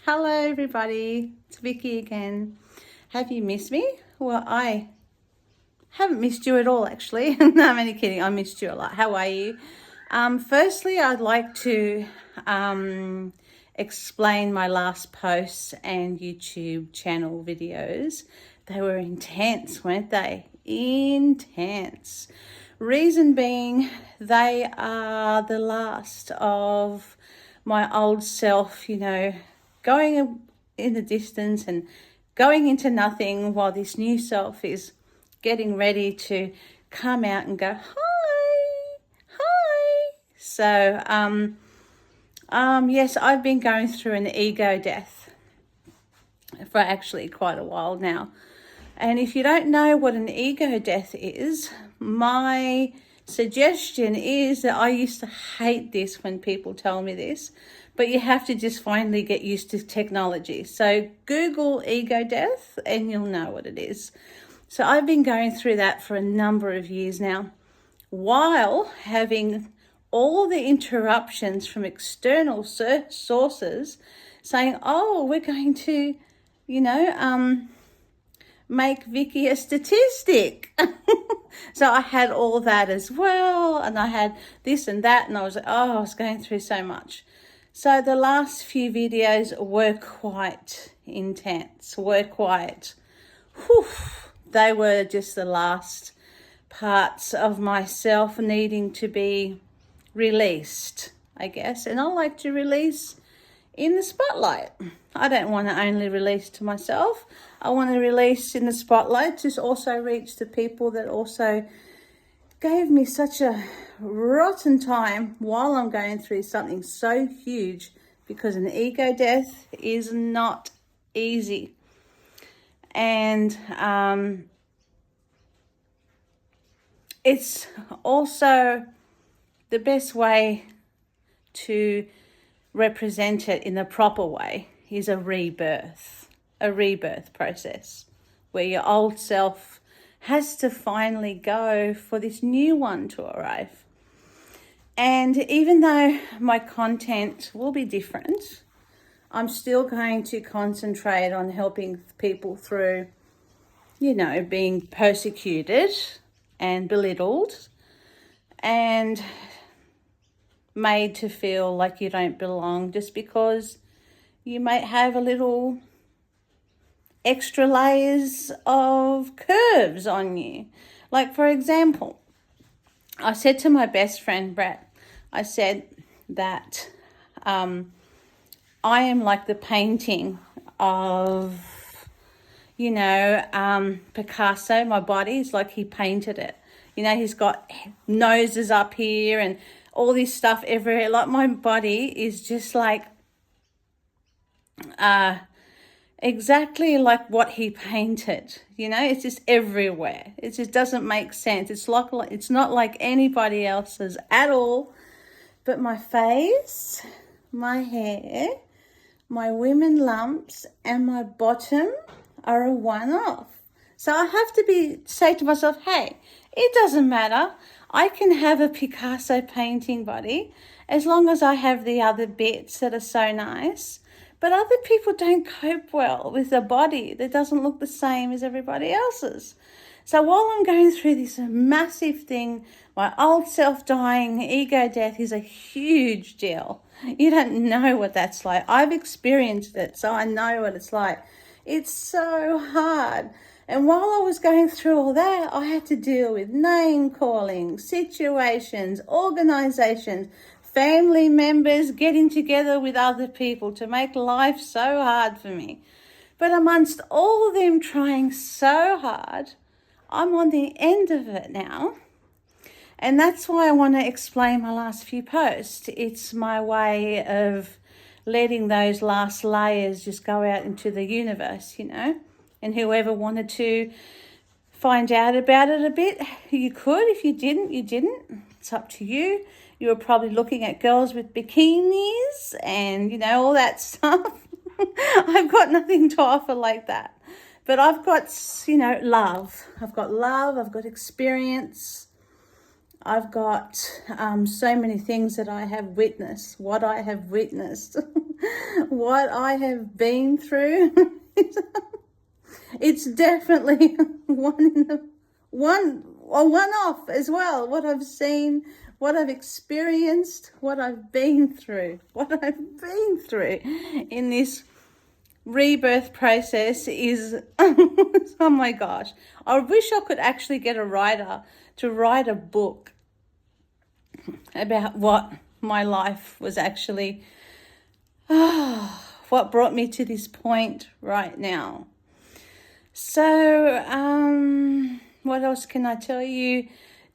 Hello everybody, it's Vicky again. Have you missed me? Well, I haven't missed you at all actually. No, I'm only kidding, I missed you a lot. How are you? Firstly, I'd like to explain my last posts and YouTube channel videos. They were intense, weren't they? Intense. Reason being, they are the last of my old self, going in the distance and going into nothing while this new self is getting ready to come out and go, hi. So, yes, I've been going through an ego death for actually quite a while now. And if you don't know what an ego death is, my suggestion is that I used to hate this when people tell me this, but you have to just finally get used to technology. So Google ego death and you'll know what it is. So I've been going through that for a number of years now, while having all the interruptions from external sources saying, oh, we're going to, make Vicky a statistic. So I had all that as well, and I had this and that, and I was like, I was going through so much. So the last few videos were quite intense, they were just the last parts of myself needing to be released, I guess. And I like to release in the spotlight. I don't want to only release to myself. I want to release in the spotlight to also reach the people that also gave me such a rotten time while I'm going through something so huge, because an ego death is not easy. And it's also the best way to represent it in the proper way is a rebirth process where your old self has to finally go for this new one to arrive. And even though my content will be different, I'm still going to concentrate on helping people through, being persecuted and belittled and made to feel like you don't belong just because you might have a little extra layers of curves on you. Like, for example, I said to my best friend, Brett, I said that I am like the painting of, Picasso. My body is like he painted it. He's got noses up here and all this stuff everywhere. Like, my body is just like exactly like what he painted. It's just everywhere. It just doesn't make sense. It's not like anybody else's at all. But my face, my hair, my women lumps, and my bottom are a one-off. So I have to say to myself, hey, it doesn't matter. I can have a Picasso painting body as long as I have the other bits that are so nice. But other people don't cope well with a body that doesn't look the same as everybody else's. So while I'm going through this massive thing, my old self dying, ego death is a huge deal. You don't know what that's like. I've experienced it, so I know what it's like. It's so hard. And while I was going through all that, I had to deal with name calling, situations, organizations, family members getting together with other people to make life so hard for me. But amongst all of them trying so hard, I'm on the end of it now. And that's why I want to explain my last few posts. It's my way of letting those last layers just go out into the universe, And whoever wanted to find out about it a bit, you could. If you didn't, you didn't. It's up to you. You were probably looking at girls with bikinis and, all that stuff. I've got nothing to offer like that. But I've got, love. I've got experience. I've got so many things that I have witnessed, what I have witnessed. what I have been through, it's definitely one off as well. What I've seen, what I've experienced, what I've been through, in this rebirth process is oh my gosh. I wish I could actually get a writer to write a book about what my life was actually, what brought me to this point right now. So, what else can I tell you?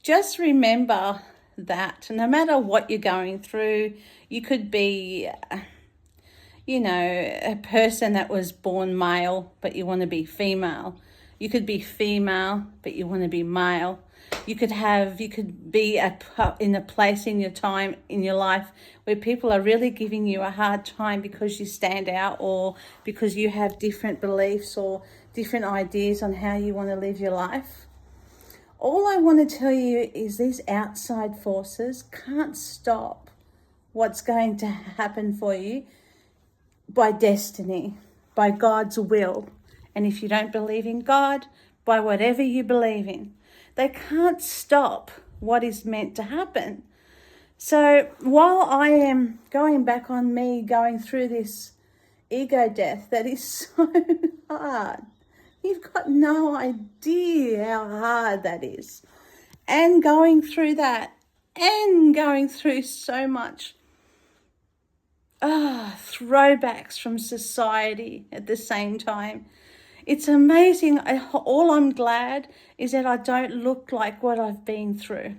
Just remember that no matter what you're going through, you could be, a person that was born male, but you want to be female. You could be female, but you want to be male. You could be in a place in your time, in your life, where people are really giving you a hard time because you stand out, or because you have different beliefs or different ideas on how you want to live your life. All I want to tell you is these outside forces can't stop what's going to happen for you by destiny, by God's will. And if you don't believe in God, by whatever you believe in, they can't stop what is meant to happen. So while I am going back on me going through this ego death that is so hard, you've got no idea how hard that is. And going through that, and going through so much throwbacks from society at the same time. It's amazing. All I'm glad is that I don't look like what I've been through.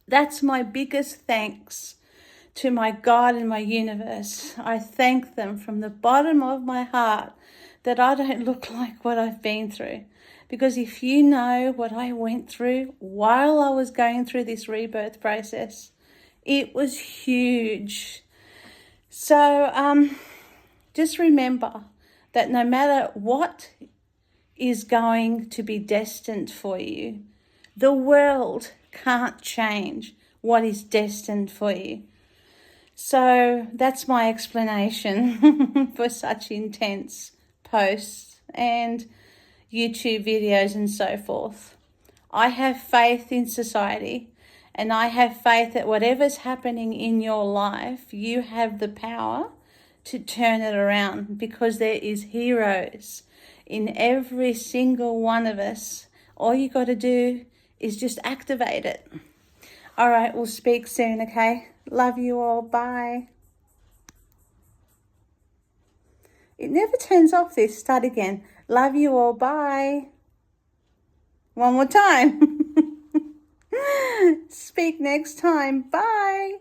That's my biggest thanks to my God and my universe. I thank them from the bottom of my heart that I don't look like what I've been through. Because if you know what I went through while I was going through this rebirth process, it was huge. So just remember that no matter what is going to be destined for you, the world can't change what is destined for you. So that's my explanation for such intense posts and YouTube videos and so forth. I have faith in society, and I have faith that whatever's happening in your life, you have the power to turn it around, because there is heroes in every single one of us. All you got to do is just activate it. All right, we'll speak soon, okay? Love you all. Bye. It never turns off this. Start again. Love you all. Bye. One more time. Speak next time. Bye.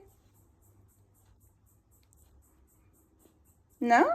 No?